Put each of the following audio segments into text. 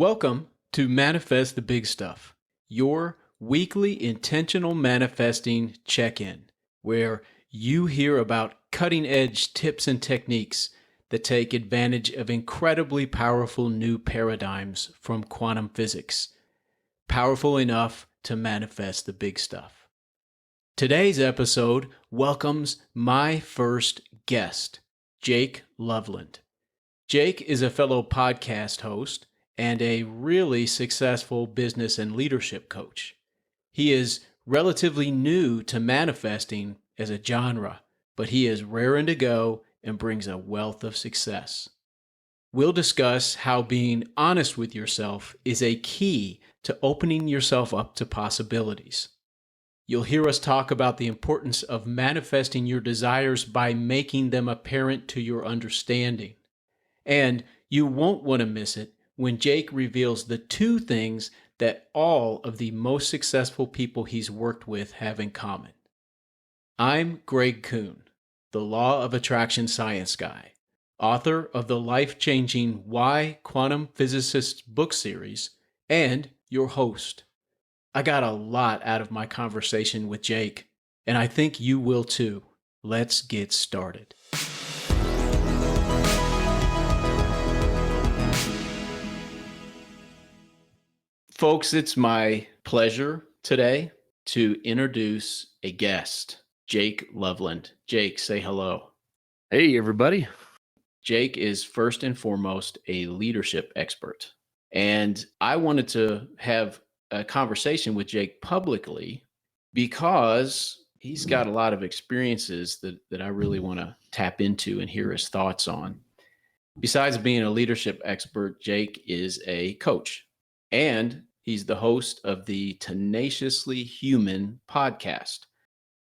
Welcome to Manifest the Big Stuff, your weekly intentional manifesting check-in, where you hear about cutting-edge tips and techniques that take advantage of incredibly powerful new paradigms from quantum physics, powerful enough to manifest the big stuff. Today's episode welcomes my first guest, Jake Loveland. Jake is a fellow podcast host and a really successful business and leadership coach. He is relatively new to manifesting as a genre, but he is raring to go and brings a wealth of success. We'll discuss how being honest with yourself is a key to opening yourself up to possibilities. You'll hear us talk about the importance of manifesting your desires by making them apparent to your understanding. And you won't want to miss it when Jake reveals the two things that all of the most successful people he's worked with have in common. I'm Greg Kuhn, the Law of Attraction Science guy, author of the life-changing Why Quantum Physicists book series, and your host. I got a lot out of my conversation with Jake, and I think you will too. Let's get started. Folks, it's my pleasure today to introduce a guest, Jake Loveland. Jake, say hello. Hey, everybody. Jake is first and foremost a leadership expert. And I wanted to have a conversation with Jake publicly because he's got a lot of experiences that I really want to tap into and hear his thoughts on. Besides being a leadership expert, Jake is a coach, and he's the host of the Tenaciously Human podcast.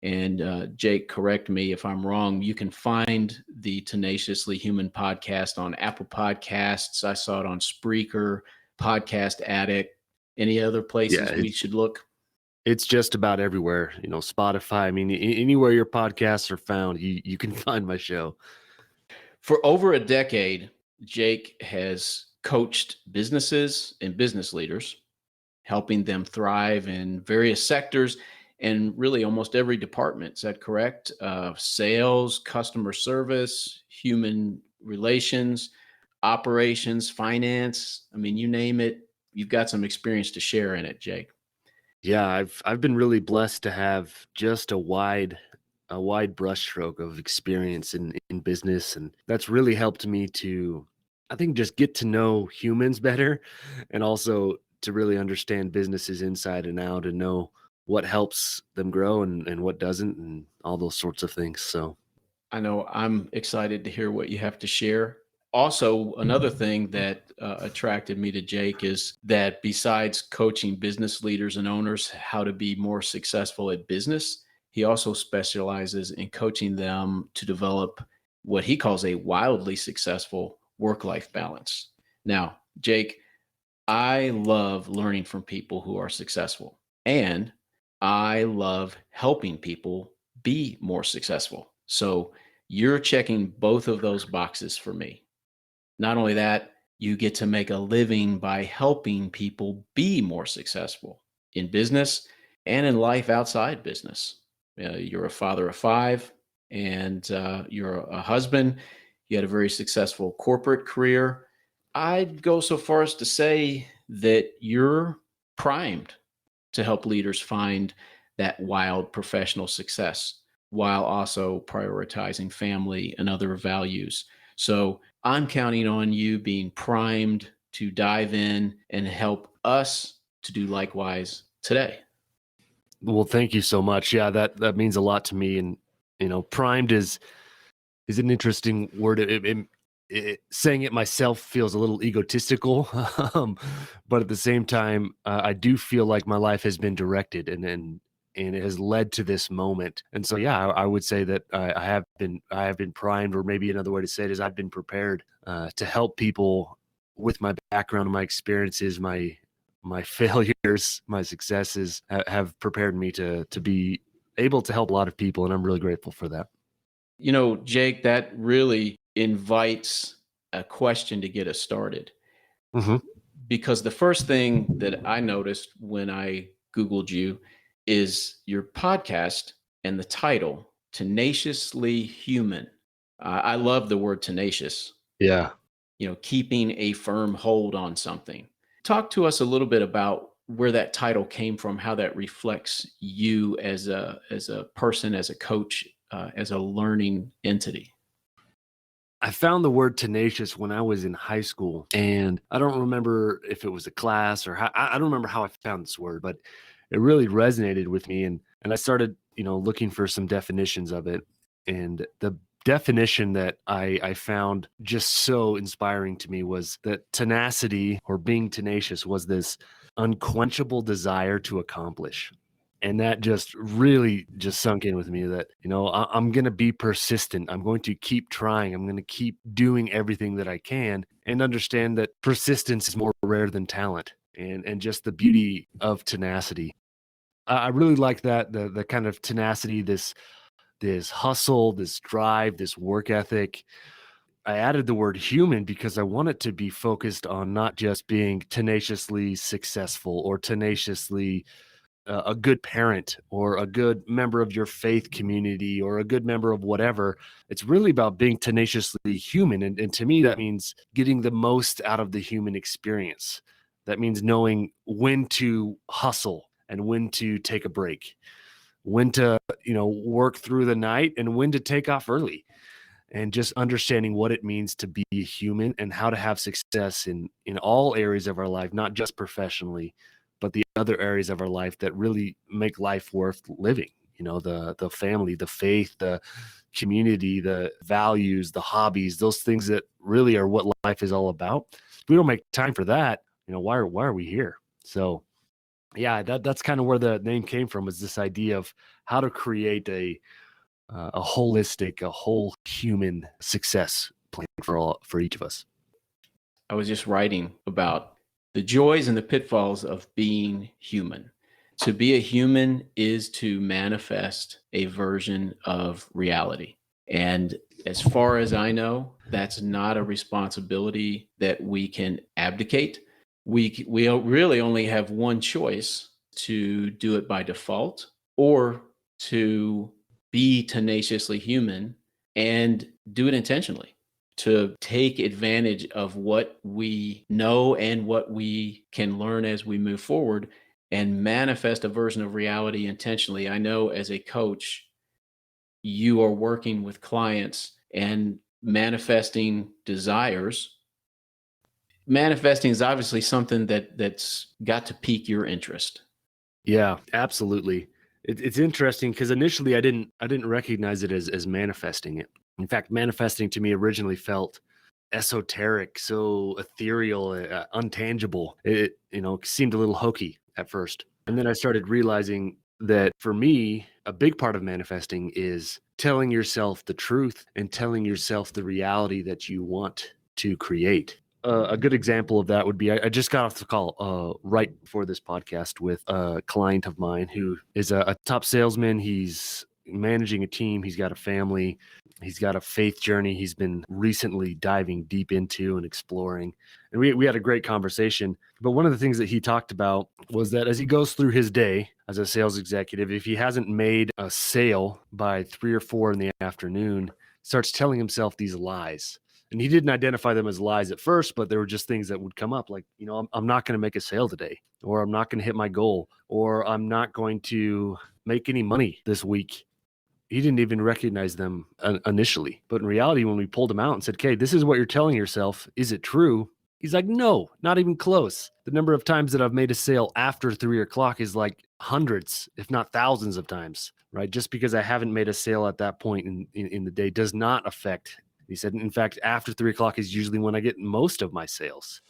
And Jake, correct me if I'm wrong. You can find the Tenaciously Human podcast on Apple Podcasts. I saw it on Spreaker, Podcast Addict. Any other places we should look? It's just about everywhere. Spotify. I mean, anywhere your podcasts are found, you can find my show. For over a decade, Jake has coached businesses and business leaders, helping them thrive in various sectors and really almost every department. Is that correct? Sales, customer service, human relations, operations, finance. I mean, you name it, you've got some experience to share in it, Jake. Yeah, I've been really blessed to have just a wide brushstroke of experience in business, and that's really helped me to, I think, just get to know humans better, and also to really understand businesses inside and out and know what helps them grow and what doesn't, and all those sorts of things. So I know I'm excited to hear what you have to share. Also, another thing that attracted me to Jake is that besides coaching business leaders and owners how to be more successful at business, he also specializes in coaching them to develop what he calls a wildly successful work-life balance. Now, Jake, I love learning from people who are successful, and I love helping people be more successful. So you're checking both of those boxes for me. Not only that, you get to make a living by helping people be more successful in business and in life outside business. You're a father of 5, and you're a husband. You had a very successful corporate career. I'd go so far as to say that you're primed to help leaders find that wild professional success while also prioritizing family and other values. So I'm counting on you being primed to dive in and help us to do likewise today. Well, thank you so much. Yeah, that means a lot to me. And primed is an interesting word. Saying it myself feels a little egotistical, but at the same time, I do feel like my life has been directed and it has led to this moment. And so, yeah, I would say that I have been primed, or maybe another way to say it is I've been prepared to help people with my background, my experiences, my failures, my successes have prepared me to be able to help a lot of people, and I'm really grateful for that. Jake, that really invites a question to get us started. Mm-hmm. because the first thing that I noticed when I Googled you is your podcast and the title, Tenaciously Human. I love the word tenacious, Yeah. keeping a firm hold on something. Talk to us a little bit about where that title came from, how that reflects you as a person, as a coach, as a learning entity. I found the word tenacious when I was in high school, and I don't remember if it was a class or how, I don't remember how I found this word, but it really resonated with me. And I started, looking for some definitions of it. And the definition that I found just so inspiring to me was that tenacity, or being tenacious, was this unquenchable desire to accomplish. And that just really just sunk in with me that, I'm going to be persistent. I'm going to keep trying. I'm going to keep doing everything that I can, and understand that persistence is more rare than talent, and just the beauty of tenacity. I really like that, the kind of tenacity, this hustle, this drive, this work ethic. I added the word human because I want it to be focused on not just being tenaciously successful or tenaciously a good parent or a good member of your faith community or a good member of whatever. It's really about being tenaciously human. And to me, that means getting the most out of the human experience. That means knowing when to hustle and when to take a break, when to, work through the night and when to take off early, and just understanding what it means to be a human and how to have success in all areas of our life, not just professionally, but the other areas of our life that really make life worth living. The family, the faith, the community, the values, the hobbies, those things that really are what life is all about. If we don't make time for that, why are we here? So yeah, that's kind of where the name came from, was this idea of how to create a holistic, a whole human success plan for each of us. I was just writing about the joys and the pitfalls of being human. To be a human is to manifest a version of reality. And as far as I know, that's not a responsibility that we can abdicate. We really only have one choice: to do it by default, or to be tenaciously human and do it intentionally, to take advantage of what we know and what we can learn as we move forward and manifest a version of reality intentionally. I know as a coach, you are working with clients and manifesting desires. Manifesting is obviously something that's got to pique your interest. Yeah, absolutely. It's interesting because initially I didn't recognize it as manifesting it. In fact, manifesting to me originally felt esoteric, so ethereal, untangible. It seemed a little hokey at first, and then I started realizing that for me, a big part of manifesting is telling yourself the truth and telling yourself the reality that you want to create. A good example of that would be I just got off the call right before this podcast with a client of mine who is a top salesman. He's managing a team. He's got a family. He's got a faith journey he's been recently diving deep into and exploring. And we had a great conversation. But one of the things that he talked about was that as he goes through his day as a sales executive, if he hasn't made a sale by 3 or 4 in the afternoon, starts telling himself these lies. And he didn't identify them as lies at first, but there were just things that would come up like, I'm not going to make a sale today, or I'm not going to hit my goal, or I'm not going to make any money this week. He didn't even recognize them initially. But in reality, when we pulled him out and said, okay, this is what you're telling yourself. Is it true? He's like, no, not even close. The number of times that I've made a sale after 3 o'clock is like hundreds, if not thousands of times, right? Just because I haven't made a sale at that point in the day does not affect. He said, in fact, after 3 o'clock is usually when I get most of my sales.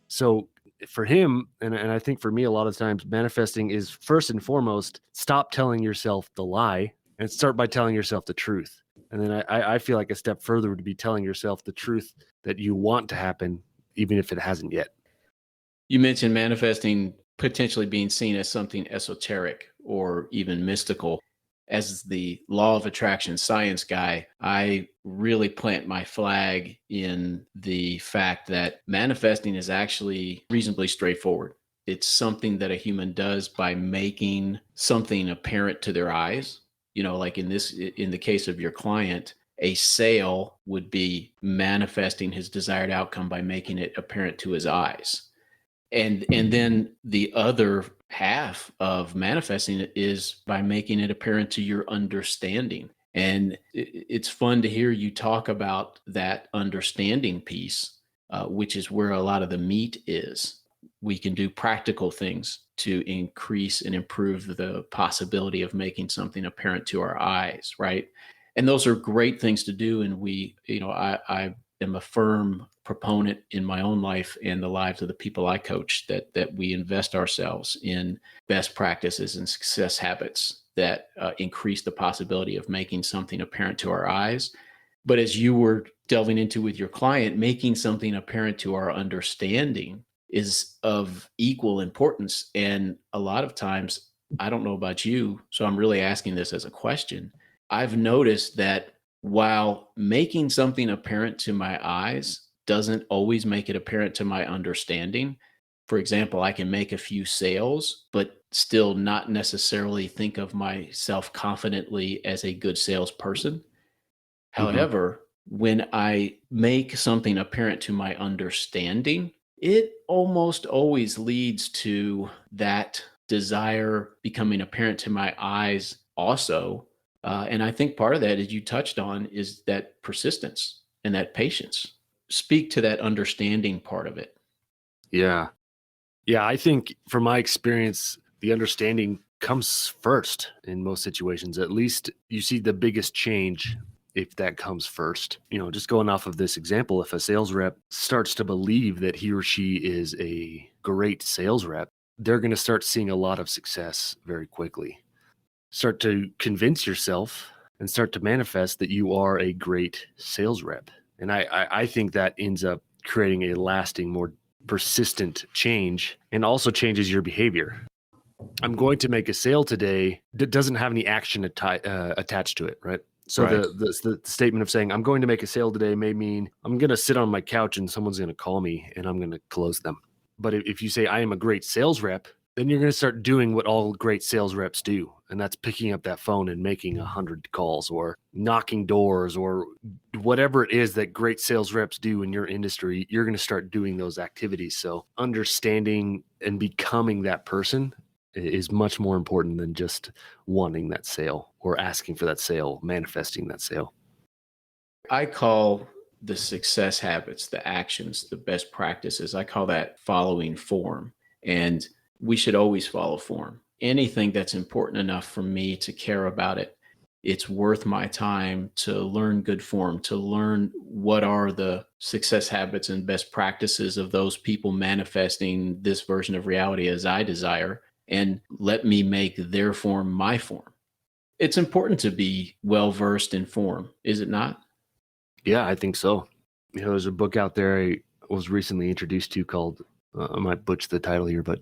So for him, and I think for me, a lot of times manifesting is first and foremost, stop telling yourself the lie and start by telling yourself the truth. And then I feel like a step further would be telling yourself the truth that you want to happen, even if it hasn't yet. You mentioned manifesting potentially being seen as something esoteric or even mystical. as the law of attraction science guy, I really plant my flag in the fact that manifesting is actually reasonably straightforward. It's something that a human does by making something apparent to their eyes. Like in the case of your client, a sale would be manifesting his desired outcome by making it apparent to his eyes. And then the other half of manifesting it is by making it apparent to your understanding. And it's fun to hear you talk about that understanding piece, which is where a lot of the meat is. We can do practical things to increase and improve the possibility of making something apparent to our eyes, right? And those are great things to do. And I am a firm proponent in my own life and the lives of the people I coach that we invest ourselves in best practices and success habits that increase the possibility of making something apparent to our eyes. But as you were delving into with your client, making something apparent to our understanding is of equal importance. And a lot of times, I don't know about you, so I'm really asking this as a question. I've noticed that while making something apparent to my eyes doesn't always make it apparent to my understanding. For example, I can make a few sales, but still not necessarily think of myself confidently as a good salesperson. Hmm. However, when I make something apparent to my understanding, it almost always leads to that desire becoming apparent to my eyes also. And I think part of that, as you touched on, is that persistence and that patience. Speak to that understanding part of it. Yeah. Yeah. I think from my experience, the understanding comes first in most situations. At least you see the biggest change if that comes first. Just going off of this example, if a sales rep starts to believe that he or she is a great sales rep, they're going to start seeing a lot of success very quickly. Start to convince yourself and start to manifest that you are a great sales rep. And I think that ends up creating a lasting, more persistent change and also changes your behavior. I'm going to make a sale today that doesn't have any action attached to it, right? So Right. the statement of saying I'm going to make a sale today may mean I'm going to sit on my couch and someone's going to call me and I'm going to close them. But if you say I am a great sales rep, then you're going to start doing what all great sales reps do, and that's picking up that phone and making 100 calls or knocking doors or whatever it is that great sales reps do in your industry. You're going to start doing those activities. So understanding and becoming that person is much more important than just wanting that sale or asking for that sale, manifesting that sale. I call the success habits, the actions, the best practices, I call that following form. And we should always follow form. Anything that's important enough for me to care about it, it's worth my time to learn good form, to learn what are the success habits and best practices of those people manifesting this version of reality as I desire, and let me make their form my form. It's important to be well versed in form, is it not? Yeah, I think so. There's a book out there I was recently introduced to called, I might butcher the title here, but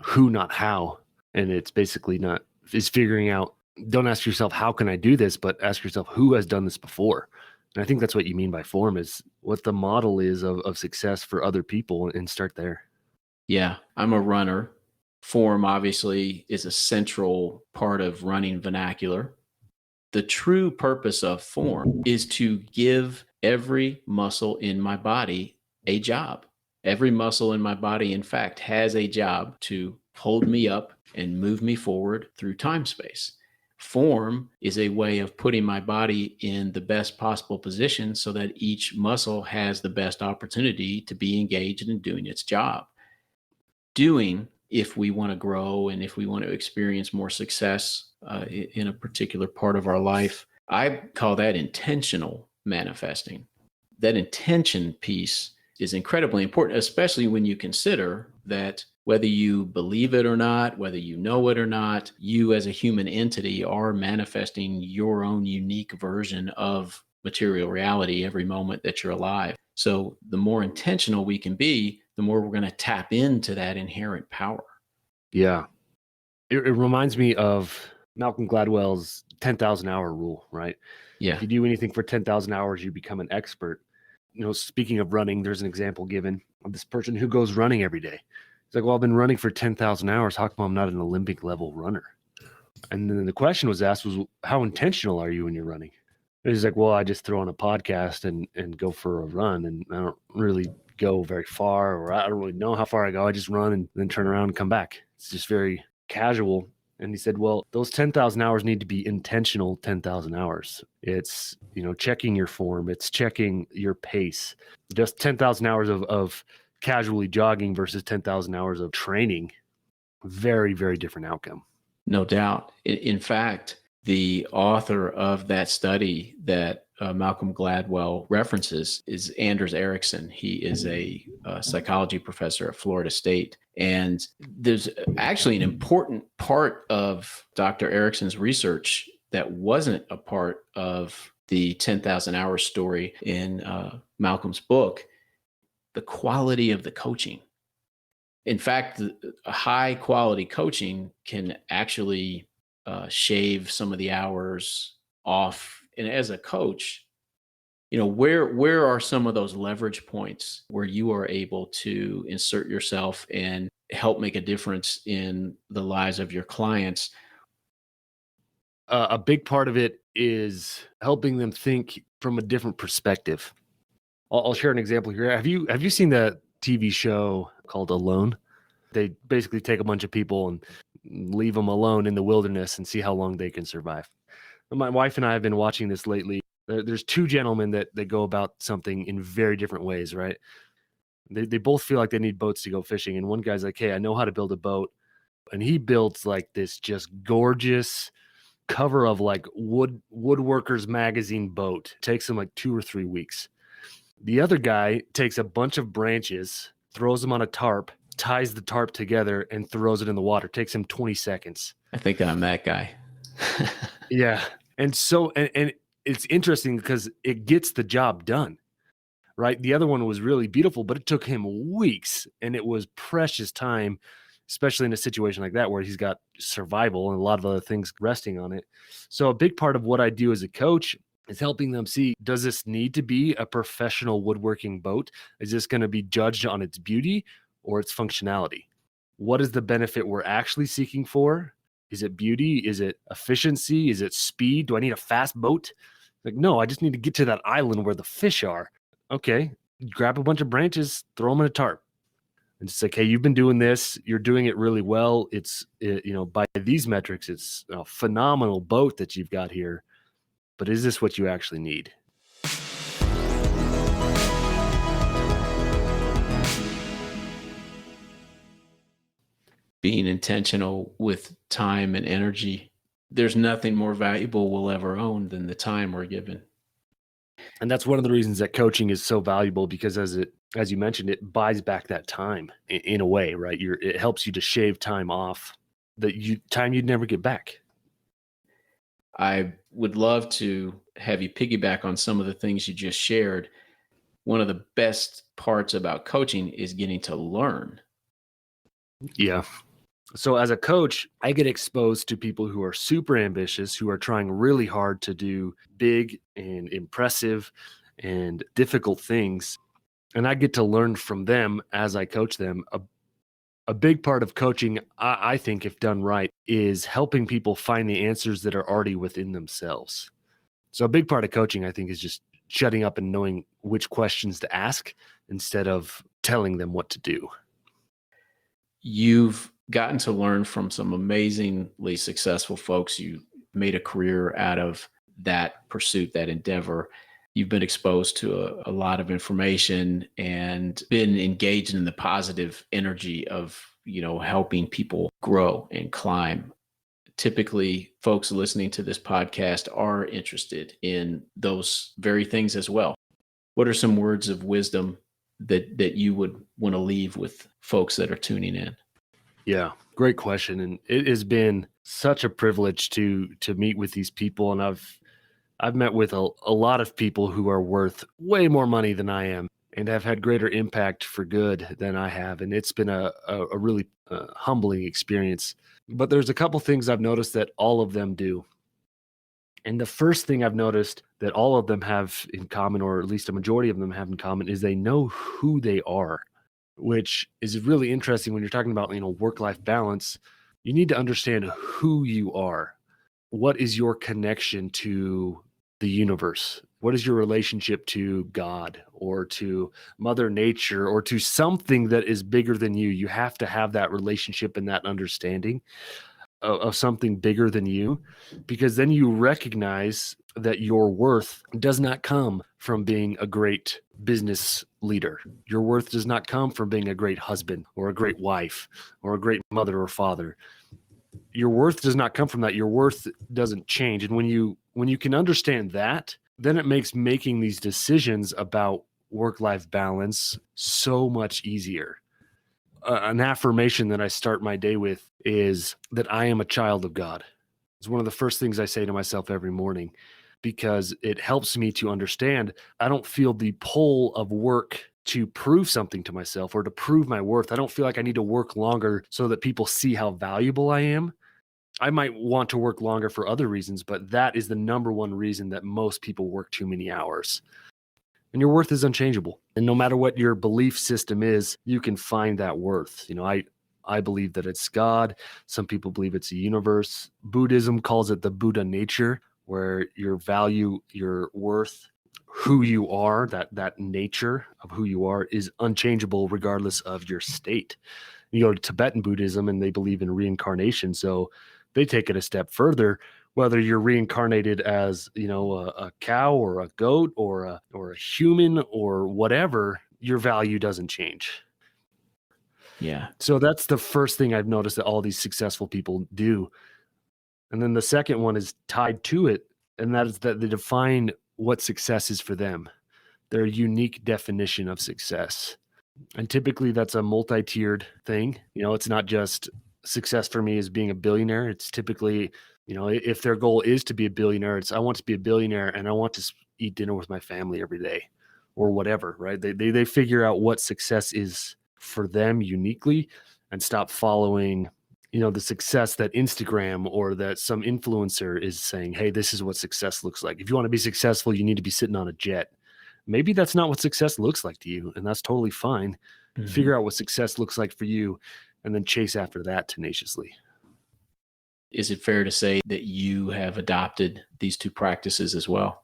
Who Not How. And it's basically not, is figuring out, don't ask yourself, how can I do this? But ask yourself, who has done this before? And I think that's what you mean by form is what the model is of success for other people and start there. Yeah, I'm a runner. Form obviously is a central part of running vernacular. The true purpose of form is to give every muscle in my body a job. Every muscle in my body, in fact, has a job to hold me up and move me forward through time space. Form is a way of putting my body in the best possible position so that each muscle has the best opportunity to be engaged in doing its job. Doing, if we want to grow and if we want to experience more success in a particular part of our life, I call that intentional manifesting. That intention piece is incredibly important, especially when you consider that whether you believe it or not, whether you know it or not, you as a human entity are manifesting your own unique version of material reality every moment that you're alive. So the more intentional we can be, the more we're going to tap into that inherent power. Yeah. It reminds me of Malcolm Gladwell's 10,000 hour rule, right? Yeah. If you do anything for 10,000 hours, you become an expert. Speaking of running, there's an example given of this person who goes running every day. It's like, well, I've been running for 10,000 hours. How come I'm not an Olympic level runner? And then the question was asked was, how intentional are you when you're running? And he's like, well, I just throw on a podcast and go for a run. And I don't really go very far, or I don't really know how far I go. I just run and then turn around and come back. It's just very casual. And he said, well, those 10,000 hours need to be intentional 10,000 hours. It's, checking your form. It's checking your pace. Just 10,000 hours of casually jogging versus 10,000 hours of training. Very, very different outcome. No doubt. In fact, the author of that study that Malcolm Gladwell references is Anders Ericsson. He is a psychology professor at Florida State. And there's actually an important part of Dr. Ericsson's research that wasn't a part of the 10,000 hours story in Malcolm's book, the quality of the coaching. In fact, high quality coaching can actually shave some of the hours off. And as a coach, where are some of those leverage points where you are able to insert yourself and help make a difference in the lives of your clients? A big part of it is helping them think from a different perspective. I'll share an example here. Have you seen the TV show called Alone? They basically take a bunch of people and leave them alone in the wilderness and see how long they can survive. My wife and I have been watching this lately. There's two gentlemen that go about something in very different ways, right? They both feel like they need boats to go fishing. And one guy's like, hey, I know how to build a boat. And he builds like this just gorgeous cover of like woodworkers magazine boat. It takes him like 2 or 3 weeks. The other guy takes a bunch of branches, throws them on a tarp, ties the tarp together, and throws it in the water. It takes him 20 seconds. I think I'm that guy. Yeah. And so, and it's interesting because it gets the job done, right? The other one was really beautiful, but it took him weeks, and it was precious time, especially in a situation like that where he's got survival and a lot of other things resting on it. So a big part of what I do as a coach is helping them see, does this need to be a professional woodworking boat? Is this going to be judged on its beauty or its functionality? What is the benefit we're actually seeking for? Is it beauty? Is it efficiency? Is it speed? Do I need a fast boat? Like, no, I just need to get to that island where the fish are. Okay, grab a bunch of branches, throw them in a tarp. And it's like, hey, you've been doing this. You're doing it really well. By these metrics, it's a phenomenal boat that you've got here. But is this what you actually need? Being intentional with time and energy. There's nothing more valuable we'll ever own than the time we're given. And that's one of the reasons that coaching is so valuable, because as you mentioned, it buys back that time in a way, right? It helps you to shave time off time you'd never get back. I would love to have you piggyback on some of the things you just shared. One of the best parts about coaching is getting to learn. Yeah. So as a coach, I get exposed to people who are super ambitious, who are trying really hard to do big and impressive and difficult things. And I get to learn from them as I coach them. A big part of coaching, I think, if done right, is helping people find the answers that are already within themselves. So a big part of coaching, I think, is just shutting up and knowing which questions to ask instead of telling them what to do. You've gotten to learn from some amazingly successful folks. You made a career out of that pursuit, that endeavor. You've been exposed to a lot of information and been engaged in the positive energy of, helping people grow and climb. Typically, folks listening to this podcast are interested in those very things as well. What are some words of wisdom that you would want to leave with folks that are tuning in? Yeah, great question. And it has been such a privilege to meet with these people. And I've met with a lot of people who are worth way more money than I am and have had greater impact for good than I have. And it's been a really humbling experience. But there's a couple things I've noticed that all of them do. And the first thing I've noticed that all of them have in common, or at least a majority of them have in common, is they know who they are, which is really interesting when you're talking about, work-life balance. You need to understand who you are. What is your connection to the universe? What is your relationship to God or to Mother Nature or to something that is bigger than you? You have to have that relationship and that understanding of something bigger than you, because then you recognize that your worth does not come from being a great business leader. Your worth does not come from being a great husband or a great wife or a great mother or father. Your worth does not come from that. Your worth doesn't change. And when you can understand that, then it makes making these decisions about work-life balance so much easier. An affirmation that I start my day with is that I am a child of God. It's one of the first things I say to myself every morning, because it helps me to understand I don't feel the pull of work to prove something to myself or to prove my worth. I don't feel like I need to work longer so that people see how valuable I am. I might want to work longer for other reasons, but that is the number one reason that most people work too many hours. And your worth is unchangeable. And no matter what your belief system is, you can find that worth. I believe that it's God. Some people believe it's a universe. Buddhism calls it the Buddha nature, where your value, your worth, who you are, that nature of who you are is unchangeable regardless of your state. You go to Tibetan Buddhism and they believe in reincarnation. So they take it a step further. Whether you're reincarnated as, a cow or a goat or a human or whatever, your value doesn't change. Yeah. So that's the first thing I've noticed that all these successful people do. And then the second one is tied to it, and that is that they define what success is for them, their unique definition of success. And typically that's a multi-tiered thing. It's not just success for me as being a billionaire. It's typically, if their goal is to be a billionaire, it's I want to be a billionaire and I want to eat dinner with my family every day or whatever, right? They figure out what success is for them uniquely and stop following, the success that Instagram or that some influencer is saying, hey, this is what success looks like. If you want to be successful, you need to be sitting on a jet. Maybe that's not what success looks like to you, and that's totally fine. Mhm. Figure out what success looks like for you and then chase after that tenaciously. Is it fair to say that you have adopted these two practices as well?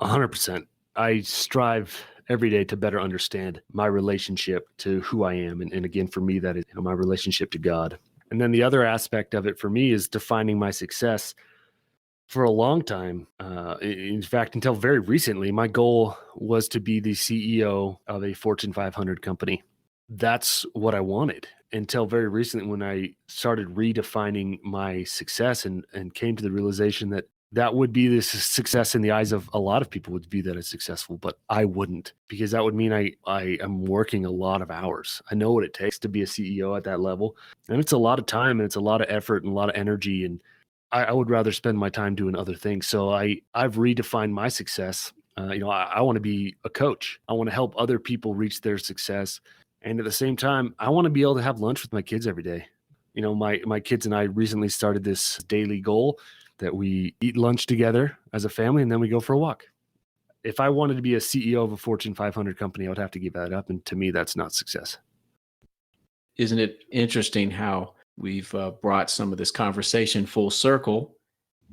100%. I strive every day to better understand my relationship to who I am. And again, for me, that is my relationship to God. And then the other aspect of it for me is defining my success. For a long time, in fact, until very recently, my goal was to be the CEO of a Fortune 500 company. That's what I wanted until very recently, when I started redefining my success and came to the realization that that would be the success in the eyes of a lot of people would view that as successful, but I wouldn't, because that would mean I am working a lot of hours. I know what it takes to be a CEO at that level, and it's a lot of time and it's a lot of effort and a lot of energy, and I would rather spend my time doing other things. So I've redefined my success. I want to be a coach. I want to help other people reach their success. And at the same time, I want to be able to have lunch with my kids every day. My kids and I recently started this daily goal that we eat lunch together as a family and then we go for a walk. If I wanted to be a CEO of a Fortune 500 company, I would have to give that up. And to me, that's not success. Isn't it interesting how we've brought some of this conversation full circle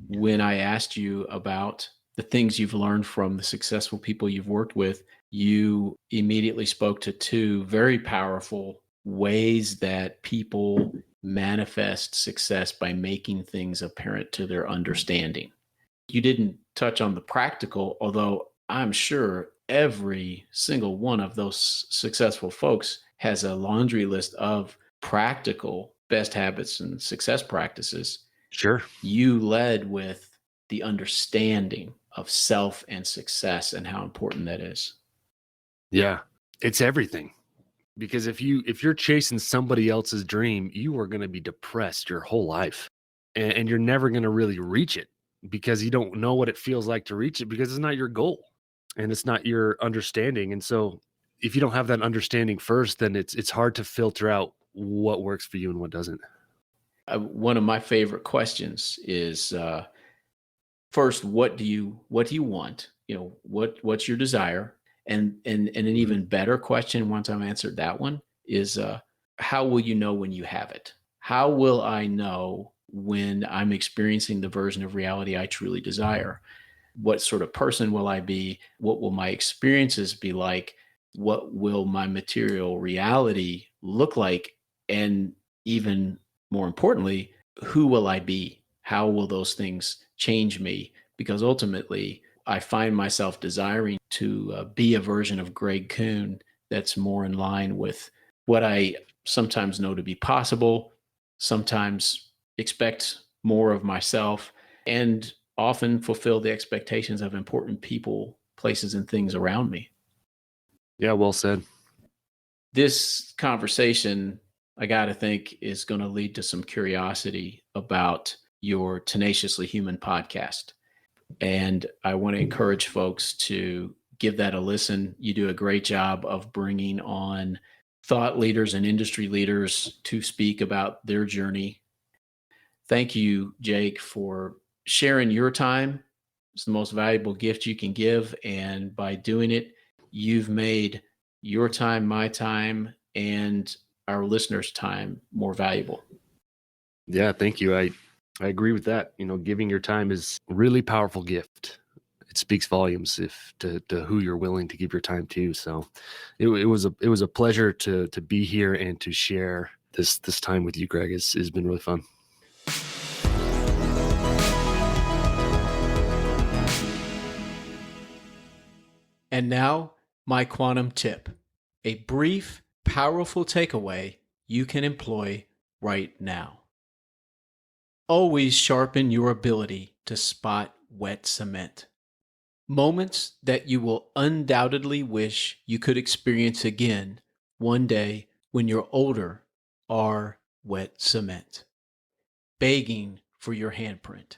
when I asked you about the things you've learned from the successful people you've worked with? You immediately spoke to two very powerful ways that people manifest success by making things apparent to their understanding. You didn't touch on the practical, although I'm sure every single one of those successful folks has a laundry list of practical best habits and success practices. Sure. You led with the understanding of self and success and how important that is. Yeah. It's everything. Because if you're chasing somebody else's dream, you are going to be depressed your whole life. And you're never going to really reach it because you don't know what it feels like to reach it, because it's not your goal and it's not your understanding. And so if you don't have that understanding first, then it's hard to filter out what works for you and what doesn't. One of my favorite questions is first, what do you want? What's your desire? And an even better question, once I've answered that one, is how will you know when you have it? How will I know when I'm experiencing the version of reality I truly desire? What sort of person will I be? What will my experiences be like? What will my material reality look like? And even more importantly, who will I be? How will those things change me? Because ultimately, I find myself desiring to be a version of Greg Kuhn that's more in line with what I sometimes know to be possible, sometimes expect more of myself, and often fulfill the expectations of important people, places, and things around me. Yeah, well said. This conversation, I got to think, is going to lead to some curiosity about your Tenaciously Human podcast. And I want to encourage folks to give that a listen. You do a great job of bringing on thought leaders and industry leaders to speak about their journey. Thank you, Jake, for sharing your time. It's the most valuable gift you can give. And by doing it, you've made your time, my time, and our listeners' time more valuable. Yeah, thank you. I agree with that. Giving your time is a really powerful gift. It speaks volumes if to who you're willing to give your time to. So it was a pleasure to be here and to share this time with you, Greg. It's been really fun. And now, my quantum tip, a brief, powerful takeaway you can employ right now. Always sharpen your ability to spot wet cement. Moments that you will undoubtedly wish you could experience again one day when you're older are wet cement. Begging for your handprint.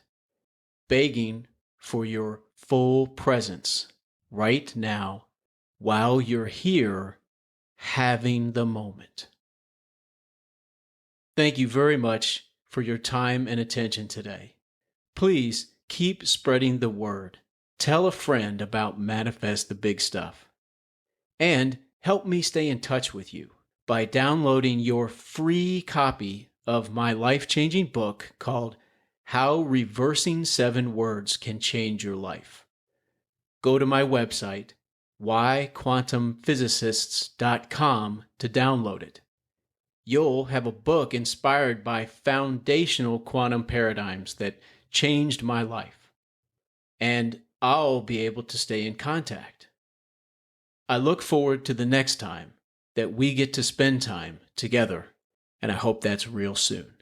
Begging for your full presence right now while you're here having the moment. Thank you very much for your time and attention today. Please keep spreading the word. Tell a friend about Manifest the Big Stuff. And help me stay in touch with you by downloading your free copy of my life-changing book called How Reversing 7 Words Can Change Your Life. Go to my website, whyquantumphysicists.com, to download it. You'll have a book inspired by foundational quantum paradigms that changed my life. And I'll be able to stay in contact. I look forward to the next time that we get to spend time together, and I hope that's real soon.